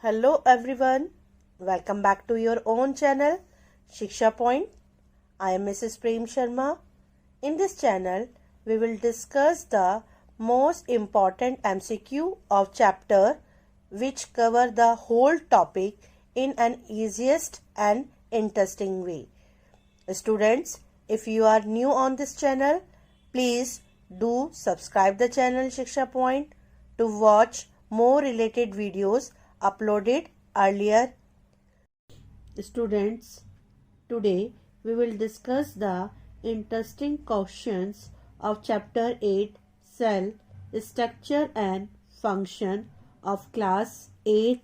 Hello everyone, welcome back to your own channel Shiksha Point. I am Mrs. Prem Sharma. In this channel, we will discuss the most important MCQ of chapter which cover the whole topic in an easiest and interesting way. Students, if you are new on this channel, please do subscribe the channel Shiksha Point to watch more related videos uploaded earlier. Students, today we will discuss the interesting questions of chapter 8 Cell Structure and Function of class 8th.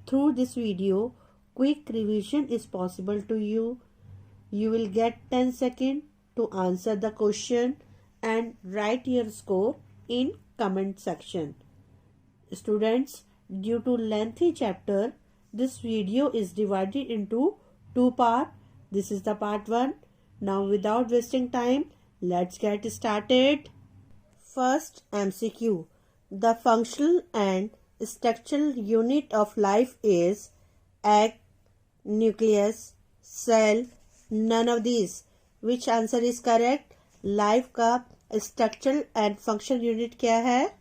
Through this video, quick revision is possible to you. You will get 10 seconds to answer the question and write your score in comment section. Students, due to lengthy chapter, this video is divided into two parts. This is the part 1. Now without wasting time, let's get started. First MCQ. The functional and structural unit of life is egg, nucleus, cell, none of these. Which answer is correct? Life का structural and functional unit क्या है?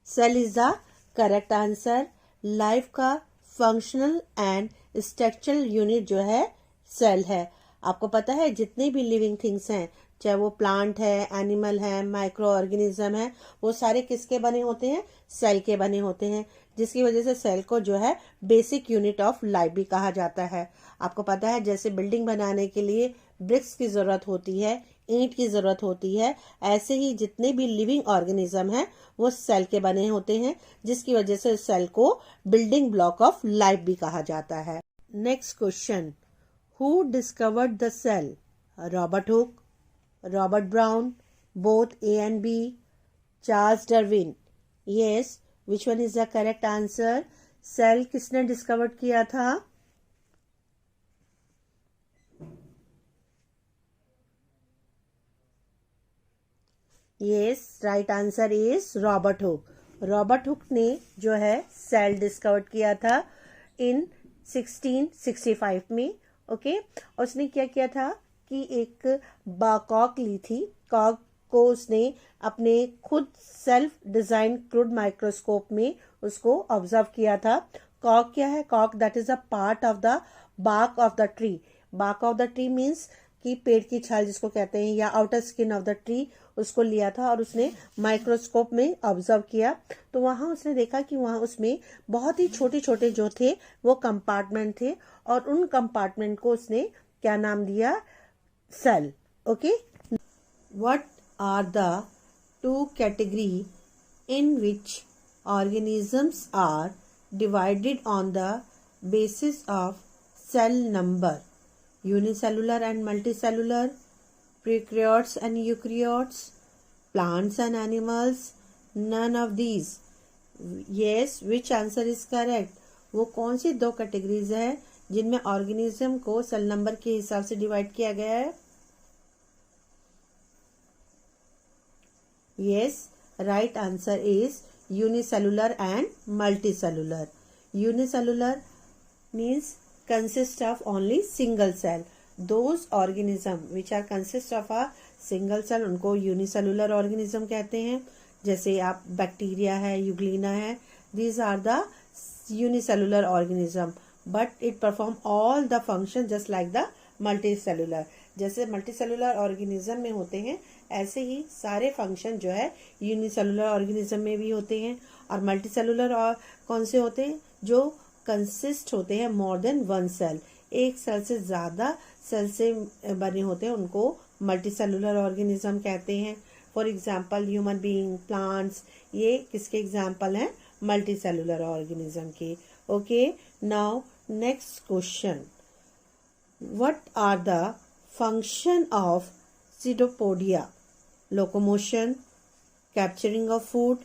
Cell is the correct answer. Life का functional and structural unit जो है cell है. आपको पता है जितने भी लिविंग थिंग्स हैं, चाहे वो प्लांट है, एनिमल है, माइक्रो ऑर्गेनिज्म है, वो सारे किसके बने होते हैं? सेल के बने होते हैं, जिसकी वजह से सेल को जो है बेसिक यूनिट ऑफ लाइफ भी कहा जाता है. आपको पता है जैसे बिल्डिंग बनाने के लिए ब्रिक्स की जरूरत होती है, ईंट की जरूरत होती है, ऐसे ही जितने भी लिविंग ऑर्गेनिज्म हैं वो सेल के बने होते हैं, जिसकी वजह से सेल को बिल्डिंग ब्लॉक ऑफ लाइफ भी कहा जाता है. Next question. Who discovered the cell? Robert Hooke, Robert Brown, both A and B, Charles Darwin. Yes, which one is the correct answer? Cell किसने डिस्कवर किया था? Yes, right answer is Robert Hooke. Robert Hooke ने जो है cell discover किया था इन 1665 में. Okay, और उसने क्या किया था कि एक कॉक ली थी. कॉक को उसने अपने खुद सेल्फ डिजाइन क्रूड माइक्रोस्कोप में उसको ऑब्जर्व किया था. कॉक क्या है? कॉक that is a part of the bark of the tree. Bark of the tree means कि पेड़ की छाल जिसको कहते हैं, या outer skin of the tree, उसको लिया था और उसने माइक्रोस्कोप में ऑब्जर्व किया. तो वहां उसने देखा कि वहां उसमें बहुत ही छोटे छोटे जो थे वो कंपार्टमेंट थे, और उन कंपार्टमेंट को उसने क्या नाम दिया? Cell. Okay. What are the two category in which organisms are divided on the basis of cell number? Unicellular and multicellular, prokaryotes and eukaryotes, plants and animals, none of these. Yes, which answer is correct? वो कौन सी दो categories है जिनमें organism को cell number के हिसाब से divide किया गया है? Yes, right answer is unicellular and multicellular. Unicellular means consist of only single cell. Those organism which are consist of a single cell, उनको unicellular organism कहते हैं. जैसे आप बैक्टीरिया है, यूग्लिना है, these are the unicellular organism, but it perform all the function just like the multicellular. जैसे multicellular organism में होते हैं, ऐसे ही सारे फंक्शन जो है यूनिसेलुलर ऑर्गेनिज्म में भी होते हैं. और मल्टीसेलुलर और कौन से होते हैं? जो कंसिस्ट होते हैं मोर देन वन सेल, एक सेल से ज्यादा सेल से बने होते हैं, उनको मल्टीसेलुलर ऑर्गेनिज्म कहते हैं. For example human being, plants, ये किसके एग्जांपल हैं? मल्टीसेलुलर ऑर्गेनिज्म के. Okay, now next question. What are the function of pseudopodia? Locomotion, capturing of food,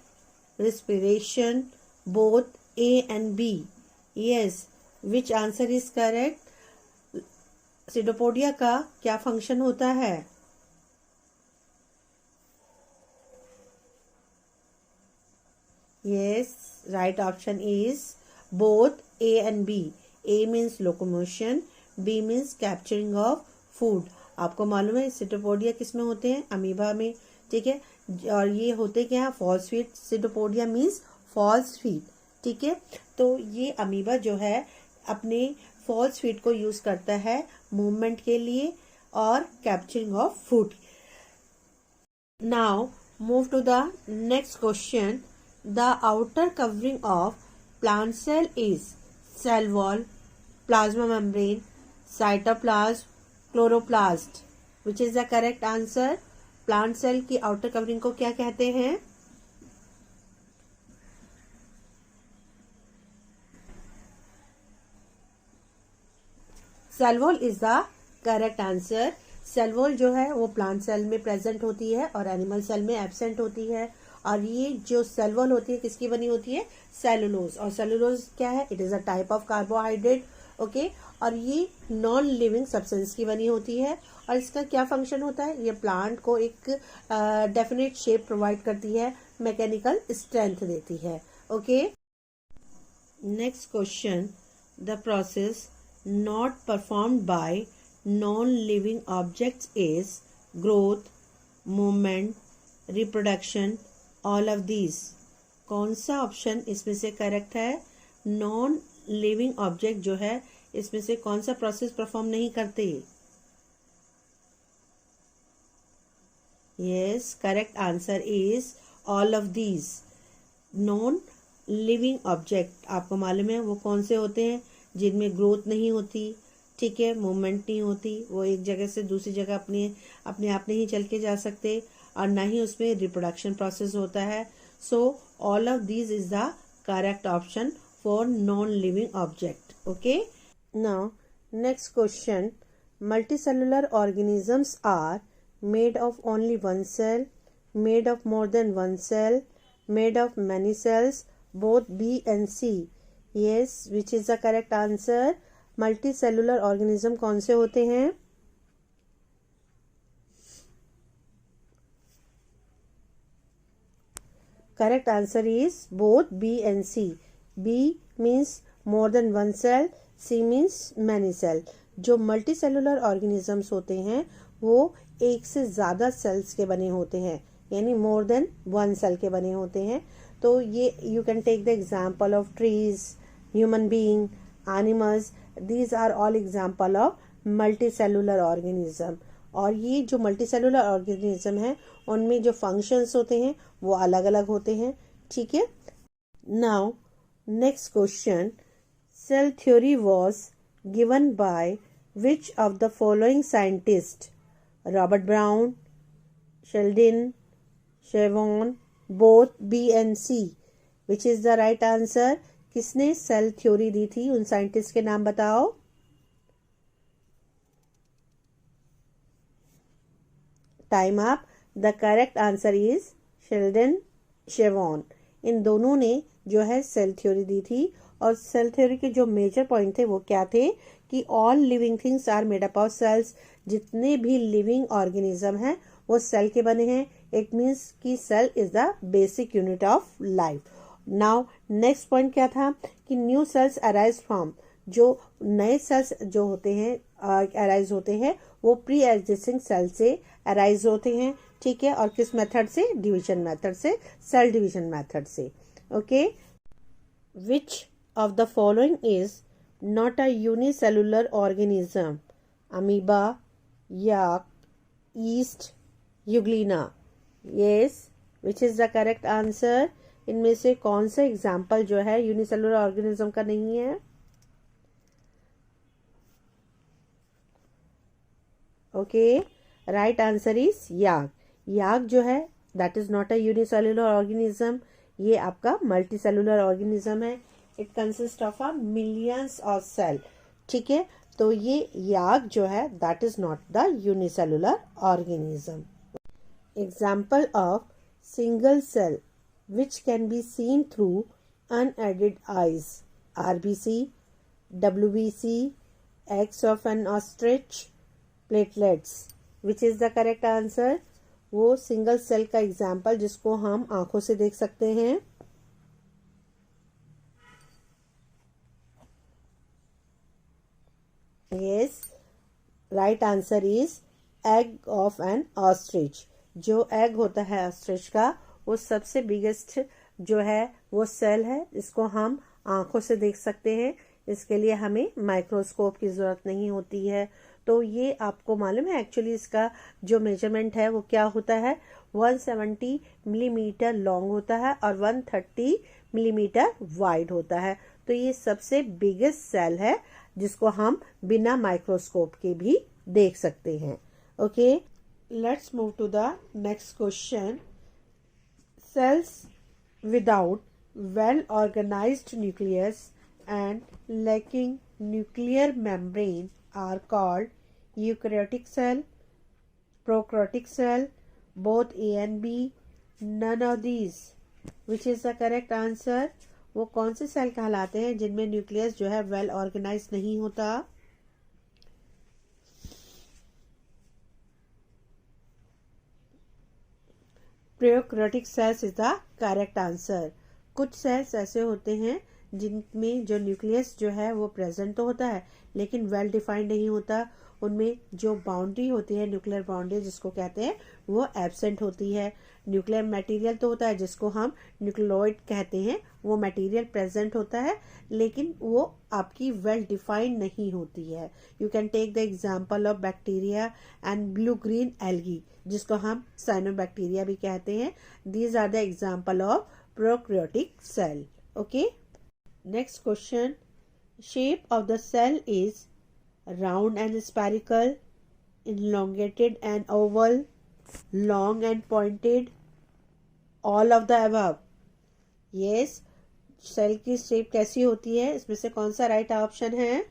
respiration, both A and B. Yes, which answer is correct? Pseudopodia का क्या function होता है? Yes, right option is both A and B. A means locomotion, B means capturing of food. आपको मालूम है सिटोपोडिया किस में होते हैं? अमीबा में, ठीक है। और ये होते क्या है? False feet. Pseudopodia means false feet, ठीक है। तो ये अमीबा जो है अपने फॉल्स फीट को यूज करता है मूवमेंट के लिए और capturing of food. Now move to the next question. The outer covering of plant cell is cell wall, plasma membrane, cytoplasm, chloroplast. Which is the correct answer? Plant cell की outer covering को क्या कहते हैं? Cell wall is the correct answer. Cell wall जो है वो plant cell में present होती है और एनिमल सेल में एब्सेंट होती है। और ये जो सेल वॉल होती है किसकी बनी होती है? सेलुलोज। और सेलुलोज क्या है? It is a type of carbohydrate, okay. और ये नॉन लिविंग सब्सटेंस की बनी होती है। और इसका क्या फंक्शन होता है? ये प्लांट को एक डेफिनेट शेप प्रोवाइड करती है, मैकेनिकल स्ट्रेंथ देती है, okay. Next question. The process not performed by non-living objects is growth, movement, reproduction, all of these. कौन सा ऑप्शन इसमें से करेक्ट है? नॉन लिविंग ऑब्जेक्ट जो है इसमें से कौन सा प्रोसेस परफॉर्म नहीं करते? Yes, correct answer is all of these. Non living object आपको मालूम है वो कौन से होते हैं? जिनमें ग्रोथ नहीं होती, ठीक है, मूवमेंट नहीं होती, वो एक जगह से दूसरी जगह अपने आप नहीं चल के जा सकते, और ना ही उसमें रिप्रोडक्शन प्रोसेस होता है। So all of these is the correct option for non living object, okay. Now next question. Multicellular organisms are made of only one cell, made of more than one cell, made of many cells, both B and C. Yes, which is the correct answer? Multicellular organism कौन से होते हैं? Correct answer is both B and C. B means more than one cell, C means many cell. जो multicellular organisms होते हैं वो एक से ज्यादा सेल्स के बने होते हैं, यानी मोर देन वन सेल के बने होते हैं। तो ये you can take the example of trees, human being, animals, these are all example of multicellular organism। और ये जो मल्टीसेलुलर ऑर्गेनिज्म है उनमें जो फंक्शंस होते हैं वो अलग अलग होते हैं, ठीक है। Now next question. Cell theory was given by which of the following scientist? Robert Brown, Schleiden, Schwann, both B and C. Which is the right answer? किसने सेल थ्योरी दी थी? उन साइंटिस्ट के नाम बताओ। Time up. The correct answer is Schleiden, Schwann. इन दोनों ने जो है सेल थ्योरी दी थी। और सेल थ्योरी के जो मेजर पॉइंट थे वो क्या थे? कि all living things are made up of cells. जितने भी लिविंग ऑर्गेनिज्म हैं वो सेल के बने हैं। इट मीन्स कि cell is the basic unit of life. Now next point क्या था? कि न्यू सेल्स अराइज फ्रॉम, जो नए सेल्स जो होते हैं अराइज होते हैं वो प्री एग्जिस्टिंग सेल से अराइज होते हैं, ठीक है। और किस मेथड से? डिवीजन मेथड से, सेल डिवीजन मेथड से, okay. Which of the following is not a unicellular organism? Amoeba, yak, east, Euglena. Yes, which is the correct answer? इनमें से कौन सा एग्जाम्पल जो है यूनिसेलुलर ऑर्गेनिज्म का नहीं है? Okay, right answer is yak. Yak जो है that is not a unicellular organism, ये आपका मल्टीसेलुलर ऑर्गेनिज्म है। It consist of a millions of cell, ठीक है। तो ये याक जो है that is not the unicellular organism. Example of single cell which can be seen through unaided eyes: RBC, WBC, eggs of an ostrich, platelets. Which is the correct answer? वो single cell का example जिसको हम आंखों से देख सकते हैं। Yes, right answer is egg of N ostrich. जो एग होता है ऑस्ट्रिच का, वो सबसे बिगेस्ट जो है वो सेल है, इसको हम आंखों से देख सकते हैं। इसके लिए हमें माइक्रोस्कोप की जरूरत नहीं होती है। तो ये आपको मालूम है एक्चुअली इसका जो मेजरमेंट है वो क्या होता है, 170 मिलीमीटर लॉन्ग होता है और 130 मिलीमीटर वाइड होता है। तो ये सबसे बिगेस्ट सेल है जिसको हम बिना माइक्रोस्कोप के भी देख सकते हैं। Okay, let's move to the next question. Cells without well-organized nucleus and lacking nuclear membrane are called eukaryotic cell, prokaryotic cell, both A and B, none of these. Which is the correct answer? वो कौन से cell कहलाते हैं जिनमें nucleus जो है well organise नहीं होता? Prokaryotic cells is the correct answer. कुछ सेल्स ऐसे होते हैं जिनमें जो न्यूक्लियस जो है वो प्रेजेंट तो होता है लेकिन वेल डिफाइंड नहीं होता। उनमें जो बाउंड्री होती है, न्यूक्लियर बाउंड्री जिसको कहते हैं, वो एब्सेंट होती है। न्यूक्लियर मटेरियल तो होता है जिसको हम न्यूक्लियोइड कहते हैं, वो मटेरियल प्रेजेंट होता है लेकिन वो आपकी वेल डिफाइंड नहीं होती है। You can take the example of bacteria and blue green algae जिसको हम साइनोबैक्टीरिया भी कहते हैं। These are the example of prokaryotic cell. Okay, next question. Shape of the cell is round and spherical, elongated and oval, long and pointed, all of the above. Yes, cell की shape कैसी होती है, इसमें से कौन सा right option है?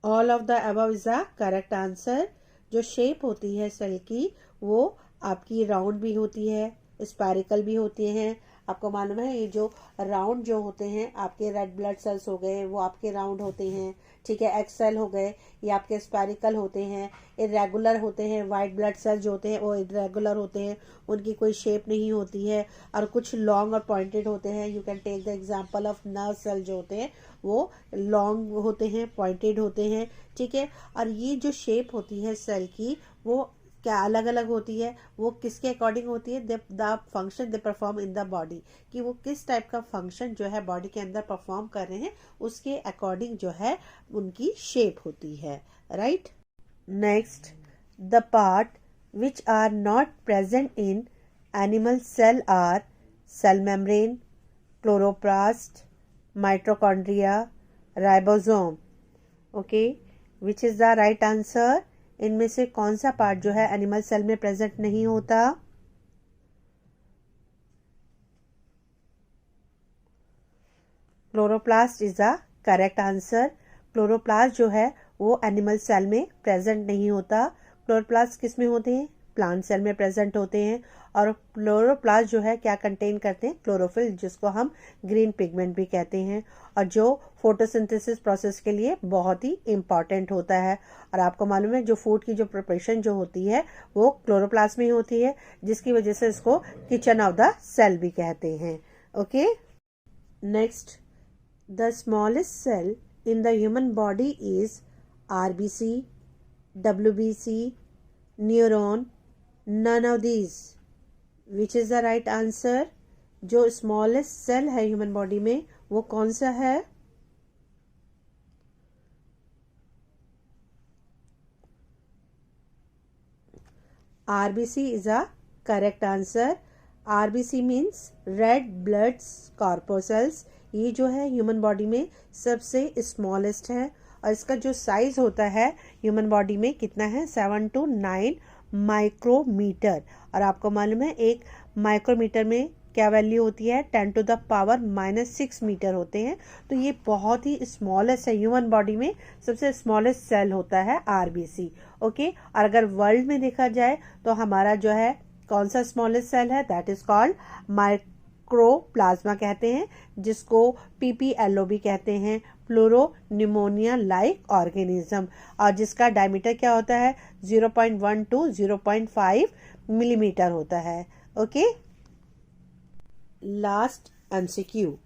All of the above is the correct answer. जो शेप होती है सेल की वो आपकी राउंड भी होती है, स्पायरिकल भी होते हैं। आपको मालूम है ये जो राउंड जो होते हैं आपके रेड ब्लड सेल्स हो गए वो आपके राउंड होते हैं, ठीक है। एक्स सेल हो गए ये आपके स्पायरिकल होते हैं। इरेगुलर होते हैं वाइट ब्लड सेल जो होते हैं वो इरेगुलर होते हैं, उनकी कोई शेप नहीं होती है। और कुछ लॉन्ग और पॉइंटेड होते हैं। You can take the example of nerve cell जो होते हैं वो लॉन्ग होते हैं, पॉइंटेड होते हैं, ठीक है। और ये जो शेप होती है सेल की वो क्या अलग अलग होती है, वो किसके अकॉर्डिंग होती है? The function they perform in the body, कि वो किस टाइप का फंक्शन जो है बॉडी के अंदर परफॉर्म कर रहे हैं उसके अकॉर्डिंग जो है उनकी शेप होती है, right. Next, the part which are not present in animal cell are cell membrane, chloroplast, mitochondria, ribosome. Okay, which is the right answer? इनमें से कौन सा पार्ट जो है एनिमल सेल में प्रेजेंट नहीं होता? Chloroplast is the correct answer. Chloroplast जो है वो एनिमल सेल में प्रेजेंट नहीं होता। क्लोरोप्लास्ट किस में होते हैं? प्लांट सेल में प्रेजेंट होते हैं। और क्लोरोप्लास्ट जो है क्या कंटेन करते हैं? क्लोरोफिल, जिसको हम ग्रीन पिगमेंट भी कहते हैं, और जो फोटोसिंथेसिस प्रोसेस के लिए बहुत ही इम्पॉर्टेंट होता है। और आपको मालूम है जो फूड की जो प्रिपरेशन जो होती है वो क्लोरोप्लास्ट में ही होती है, जिसकी वजह से इसको किचन ऑफ द सेल भी कहते हैं। Okay, next, the smallest cell in the human body is RBC, WBC, neuron, none of these. Which is the right answer? जो स्मॉलेस्ट सेल है ह्यूमन बॉडी में वो कौन सा है? RBC is a correct answer. RBC means red blood corpuscles. ये जो है ह्यूमन बॉडी में सबसे स्मॉलेस्ट है और इसका जो साइज होता है ह्यूमन बॉडी में कितना है? 7 to 9 माइक्रोमीटर। और आपको मालूम है एक माइक्रोमीटर में क्या वैल्यू होती है? 10 to the power -6 मीटर होते हैं। तो ये बहुत ही स्मॉलेस्ट है, ह्यूमन बॉडी में सबसे स्मॉलेस्ट सेल होता है आरबीसी। ओके, और अगर वर्ल्ड में देखा जाए तो हमारा जो है कौन सा स्मॉलेस्ट सेल है? दैट इज कॉल्ड माइक्रोप्लाज्मा कहते हैं, जिसको PPLO भी कहते हैं, प्लूरो न्यूमोनिया लाइक ऑर्गेनिज्म, और जिसका डायमीटर क्या होता है? 0.1 to 0.5 मिलीमीटर होता है। Okay, last MCQ.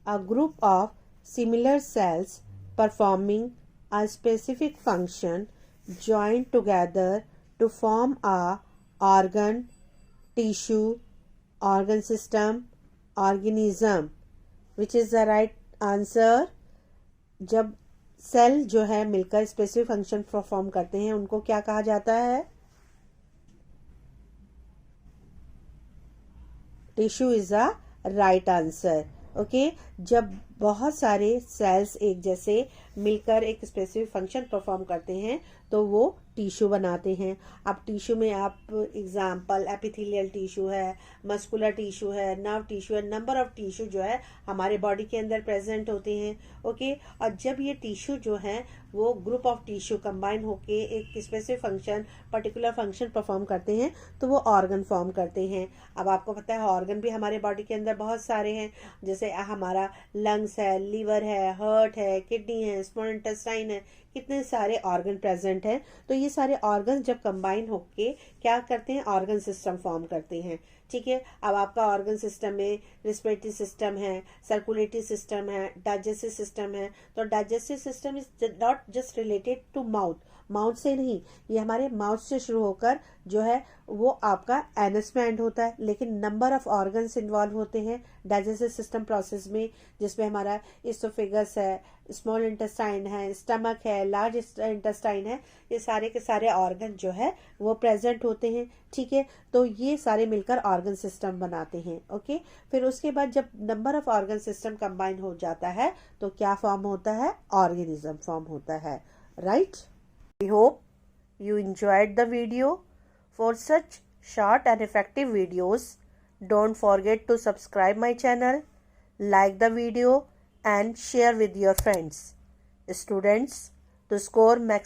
A group of similar cells performing a specific function join together to form a organ, tissue, organ system, organism. Which is the right answer? जब cell जो है मिलकर specific function perform करते हैं उनको क्या कहा जाता है? Tissue is the right answer. Okay, जब बहुत सारे सेल्स एक जैसे मिलकर एक स्पेसिफिक फंक्शन परफॉर्म करते हैं तो वो टिश्यू बनाते हैं. अब टिश्यू में आप एग्जाम्पल एपिथेलियल टिश्यू है, मस्कुलर टिश्यू है, नर्व टिश्यू है, नंबर ऑफ टिश्यू जो है हमारे बॉडी के अंदर प्रेजेंट होते हैं. ओके, और जब ये टिश्यू जो है वो ग्रुप ऑफ टिश्यू कंबाइन होके एक specific function particular function perform करते हैं तो वो ऑर्गन फॉर्म करते हैं. अब आपको पता है ऑर्गन भी हमारे बॉडी के अंदर बहुत सारे हैं, जैसे हमारा लंग्स है, लीवर है, हार्ट है, किडनी है, स्मॉल इंटेस्टाइन है, कितने सारे ऑर्गन प्रेजेंट हैं. तो ये सारे ऑर्गन जब कंबाइन होके क्या करते हैं? ऑर्गन सिस्टम फॉर्म करते हैं. ठीक है, अब आपका ऑर्गन सिस्टम में रिस्पिरेटरी सिस्टम है, सर्कुलेटरी सिस्टम है, डाइजेस्टिव सिस्टम है. तो digestive system is not just related to mouth, mouth से नहीं, ये हमारे माउथ से शुरू होकर जो है वो आपका एनस में एंड होता है. लेकिन नंबर ऑफ ऑर्गन्स इन्वॉल्व होते हैं डाइजेस्टिव सिस्टम प्रोसेस में, जिसमें हमारा इसोफेगस है, स्मॉल इंटेस्टाइन है, स्टमक है, लार्ज इंटेस्टाइन है. ये सारे के सारे ऑर्गन जो है वो प्रेजेंट होते हैं. ठीक है, तो ये सारे मिलकर ऑर्गन सिस्टम बनाते हैं. ओके, फिर उसके बाद जब number of organ system combine हो जाता है तो क्या फॉर्म होता है? ऑर्गेनिज्म फॉर्म होता है. Right? I hope you enjoyed the video. For such short and effective videos, don't forget to subscribe my channel, like the video and share with your friends. Students, to score max